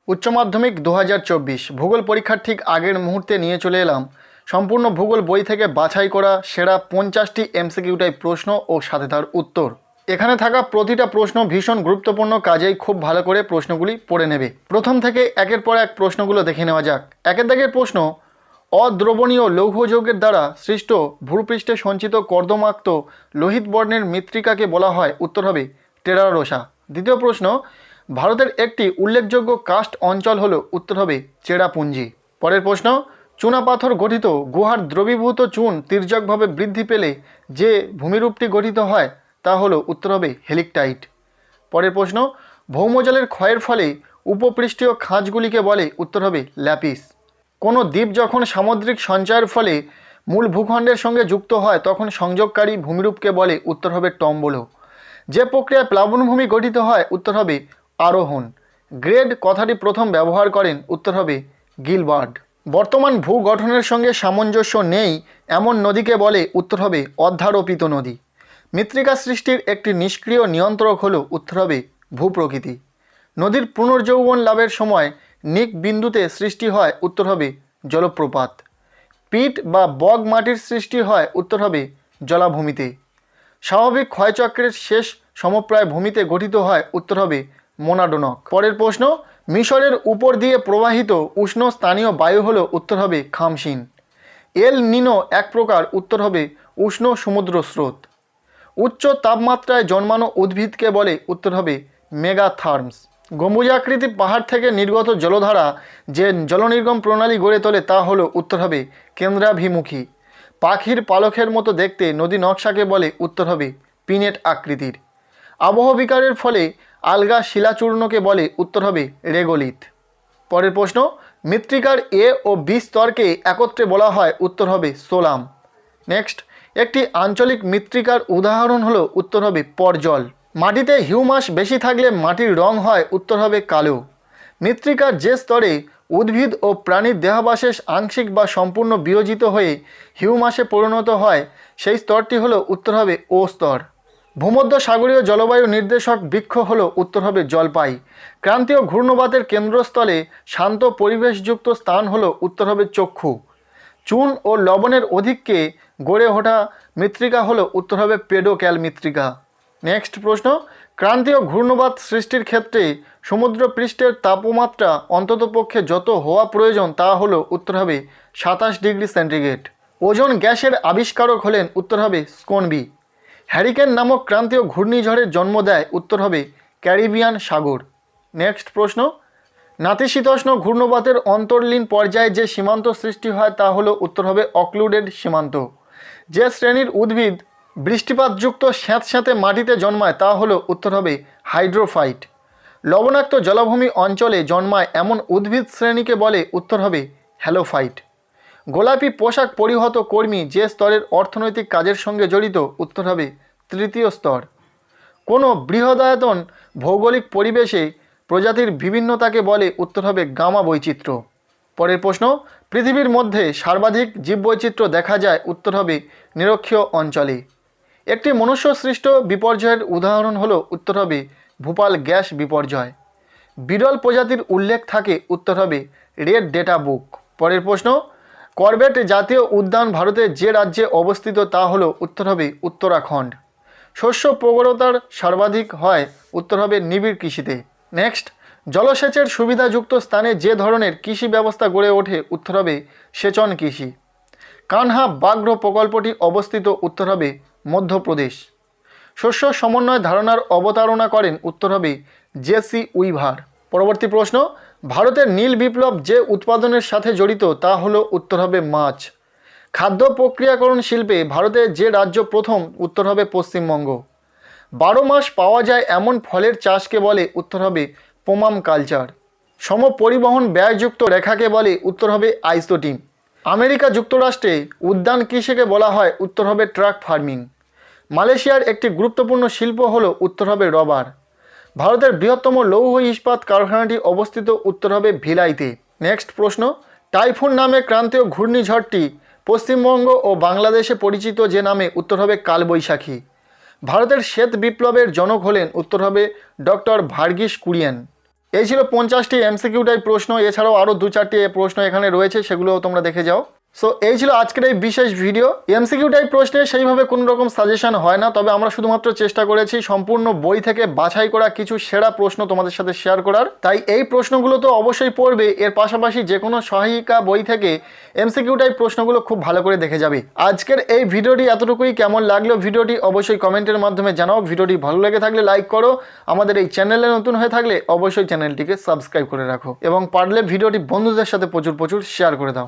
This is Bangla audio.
উচ্চ মাধ্যমিক 2024 ভূগোল পরীক্ষার ঠিক আগের মুহূর্তে নিয়ে চলে এলাম সম্পূর্ণ ভূগোল বই থেকে বাছাই করা সেরা 50টি এমসিকিউ টাইপ প্রশ্ন ও সাথে তার উত্তর। এখানে থাকা প্রতিটা প্রশ্ন ভীষণ গুরুত্বপূর্ণ, কাজেই খুব ভালো করে প্রশ্নগুলি পড়ে নেবে। প্রথম থেকে একের পর এক প্রশ্নগুলো দেখে নেওয়া যাক। একের দাগের প্রশ্ন, অদ্রবণীয় লৌহ যৌগের দ্বারা সৃষ্ট ভূপৃষ্ঠে সঞ্চিত কর্দমাক্ত লোহিত বর্ণের মৃত্তিকাকে বলা হয়, উত্তর হবে টেরারোসা। দ্বিতীয় প্রশ্ন, ভারতের একটি উল্লেখযোগ্য কাস্ট অঞ্চল হলো, উত্তর হবে চেরাপুঞ্জি। পরের প্রশ্ন, চুনাপাথর গঠিত গুহার দ্রবীভূত চুন তির্যকভাবে বৃদ্ধি পেলে যে ভূমিরূপটি গঠিত হয় তা হলো, উত্তর হবে হেলিকটাইট। পরের প্রশ্ন, ভৌমজলের ক্ষয়ের ফলে উপপৃষ্ঠীয় খাঁজগুলিকে বলে, উত্তর হবে ল্যাপিস। কোনো দ্বীপ যখন সামুদ্রিক সঞ্চয়ের ফলে মূল ভূখণ্ডের সঙ্গে যুক্ত হয় তখন সংযোগকারী ভূমিরূপকে বলে, উত্তর হবে টম্বলো। যে প্রক্রিয়ায় প্লাবনভূমি গঠিত হয়, উত্তর হবে আরোহণ। গ্রেড কথাটি প্রথম ব্যবহার করেন, উত্তর হবে গিলবার্ট। বর্তমান ভূগঠনের সঙ্গে সামঞ্জস্য নেই এমন নদীকে বলে, উত্তর হবে অধ্যারোপিত নদী। মৃত্তিকা সৃষ্টির একটি নিষ্ক্রিয় নিয়ন্ত্রক হল, উত্তর হবে ভূপ্রকৃতি। নদীর পুনর্যৌবন লাভের সময় নিক বিন্দুতে সৃষ্টি হয়, উত্তর হবে জলপ্রপাত। পিট বা বগ মাটির সৃষ্টি হয়, উত্তর হবে জলাভূমিতে। স্বাভাবিক ক্ষয়চক্রের শেষ সমপ্রায় ভূমিতে গঠিত হয়, উত্তর হবে মোনাডোনক। পরের প্রশ্ন, মিশরের উপর দিয়ে প্রবাহিত উষ্ণ স্থানীয় বায়ু হলো, উত্তর হবে খামসিন। এল নিনো এক প্রকার, উত্তর হবে উষ্ণ সমুদ্র স্রোত। উচ্চ তাপমাত্রায় জন্মানো উদ্ভিদকে বলে, উত্তর হবে মেগাথার্মস। গম্বুজাকৃতি পাহাড় থেকে নির্গত জলধারা যে জলনির্গম প্রণালী গড়ে তোলে তা হলো, উত্তর হবে কেন্দ্রাভিমুখী। পাখির পালকের মতো দেখতে নদী নকশাকে বলে, উত্তর হবে পিনেট আকৃতির। আবহবিকারের ফলে আলগা শিলাচূর্ণকে বলে, উত্তর হবে রেগোলিথ। পরের প্রশ্ন, মৃত্তিকার এ ও বি স্তরকে একত্রে বলা হয়, উত্তর হবে সোলাম। নেক্সট, একটি আঞ্চলিক মৃত্তিকার উদাহরণ হলো, উত্তর হবে পর্জল। মাটিতে হিউমাস বেশি থাকলে মাটির রং হয়, উত্তর হবে কালো। মৃত্তিকার যে স্তরে উদ্ভিদ ও প্রাণীর দেহাবশেষ আংশিক বা সম্পূর্ণ বিয়োজিত হয়ে হিউমাসে পরিণত হয় সেই স্তরটি হলো, উত্তর হবে ও স্তর। ভূমধ্য সাগরীয় জলবায়ু নির্দেশক বৃক্ষ হলো, উত্তর হবে জলপাই। ক্রান্তীয় ঘূর্ণবাতের কেন্দ্রস্থলে শান্ত পরিবেশযুক্ত স্থান হলো, উত্তর হবে চক্ষু। চুন ও লবণের অধিককে গড়ে ওঠা মৃত্তিকা হলো, উত্তর হবে পেডোক্যাল মৃত্তিকা। নেক্সট প্রশ্ন, ক্রান্তীয় ঘূর্ণবাত সৃষ্টির ক্ষেত্রে সমুদ্র পৃষ্ঠের তাপমাত্রা অন্ততপক্ষে যত হওয়া প্রয়োজন তা হলো, উত্তর হবে 27 ডিগ্রি সেন্টিগ্রেড। ওজোন গ্যাসের আবিষ্কারক হলেন, উত্তর হবে স্কোনবি। হ্যারিকেন নামক ক্রান্তীয় ঘূর্ণিঝড়ের জন্ম দেয়, উত্তর হবে ক্যারিবিয়ান সাগর। নেক্সট প্রশ্ন, নাতিশীতোষ্ণ ঘূর্ণবাতের অন্তর্লীন পর্যায়ে যে সীমান্ত সৃষ্টি হয় তা হলো, উত্তর হবে অক্লুডেড সীমান্ত। যে শ্রেণীর উদ্ভিদ বৃষ্টিপাতযুক্ত স্যাঁতস্যাঁতে মাটিতে জন্মায় তা হলো, উত্তর হবে হাইড্রোফাইট। লবণাক্ত জলাভূমি অঞ্চলে জন্মায় এমন উদ্ভিদ শ্রেণীকে বলে, উত্তর হবে হ্যালোফাইট। গোলাপি পোশাক পরিহত কর্মী যে স্তরের অর্থনৈতিক কাজের সঙ্গে জড়িত, উত্তর হবে তৃতীয় স্তর। কোনো বৃহদায়তন ভৌগোলিক পরিবেশে প্রজাতির বিভিন্নতাকে বলে, উত্তর হবে গামা বৈচিত্র্য। পরের প্রশ্ন, পৃথিবীর মধ্যে সর্বাধিক জীববৈচিত্র্য দেখা যায়, উত্তর হবে নিরক্ষীয় অঞ্চলে। একটি মনুষ্য সৃষ্ট বিপর্যয়ের উদাহরণ হলো, উত্তর হবে ভূপাল গ্যাস বিপর্যয়। বিরল প্রজাতির উল্লেখ থাকে, উত্তর হবে রেড ডেটা বুক। পরের প্রশ্ন, করবেট জাতীয় উদ্যান ভারতের যে রাজ্যে অবস্থিত তা হলো, উত্তর হবে উত্তরাখণ্ড। শস্য প্রবণতার সর্বাধিক হয়, উত্তর হবে নিবিড় কৃষিতে। নেক্সট, জলসেচের সুবিধাযুক্ত স্থানে যে ধরনের কৃষি ব্যবস্থা গড়ে ওঠে, উত্তর হবে সেচন কৃষি। কানহা ব্যাঘ্র প্রকল্পটি অবস্থিত, উত্তর হবে মধ্যপ্রদেশ। শস্য সমন্বয় ধারণার অবতারণা করেন, উত্তর হবে জেসি উইভার। পরবর্তী প্রশ্ন, ভারতের নীল বিপ্লব যে উৎপাদনের সাথে জড়িত তা হলো, উত্তর হবে মাছ। খাদ্য প্রক্রিয়াকরণ শিল্পে ভারতের যে রাজ্য প্রথম, উত্তর হবে পশ্চিমবঙ্গ। 12 মাস পাওয়া যায় এমন ফলের চাষকে বলে, উত্তর হবে পোমাম কালচার। সম পরিবহন ব্যয়যুক্ত রেখাকে বলে, উত্তর হবে আইসোটিম। আমেরিকা যুক্তরাষ্ট্রে উদ্যান কৃষিকে বলা হয়, উত্তর হবে ট্রাক ফার্মিং। মালয়েশিয়ার একটি গুরুত্বপূর্ণ শিল্প হলো, উত্তর হবে রবার। ভারতের বৃহত্তম লৌহ ইস্পাত কারখানাটি অবস্থিত, উত্তর হবে ভিলাইতে। নেক্সট প্রশ্ন, টাইফুন নামে ক্রান্তীয় ঘূর্ণিঝড়টি পশ্চিমবঙ্গ ও বাংলাদেশে পরিচিত যে নামে, উত্তর হবে কালবৈশাখী। ভারতের শ্বেত বিপ্লবের জনক হলেন, উত্তর হবে ডক্টর ভার্গিস কুরিয়েন। এই ছিল 50টি এমসিকিউ টাইপ প্রশ্ন। এছাড়াও আরও 2-4টি প্রশ্ন এখানে রয়েছে, সেগুলোও তোমরা দেখে যাও। সো এই ছিল আজকের এই বিশেষ ভিডিও। এমসিকিউ টাইপ প্রশ্নে সেইভাবে কোনো রকম সাজেশন হয় না, তবে আমরা শুধুমাত্র চেষ্টা করেছি সম্পূর্ণ বই থেকে বাছাই করা কিছু সেরা প্রশ্ন তোমাদের সাথে শেয়ার করার। তাই এই প্রশ্নগুলো তো অবশ্যই পড়বে, এর পাশাপাশি যে কোনো সহায়িকা বই থেকে এমসিকিউ টাইপ প্রশ্নগুলো খুব ভালো করে দেখে যাবে। আজকের এই ভিডিওটি এতটুকুই। কেমন লাগলো ভিডিওটি অবশ্যই কমেন্টের মাধ্যমে জানাও। ভিডিওটি ভালো লেগে থাকলে লাইক করো, আমাদের এই চ্যানেলে নতুন হয়ে থাকলে অবশ্যই চ্যানেলটিকে সাবস্ক্রাইব করে রাখো এবং পারলে ভিডিওটি বন্ধুদের সাথে প্রচুর শেয়ার করে দাও।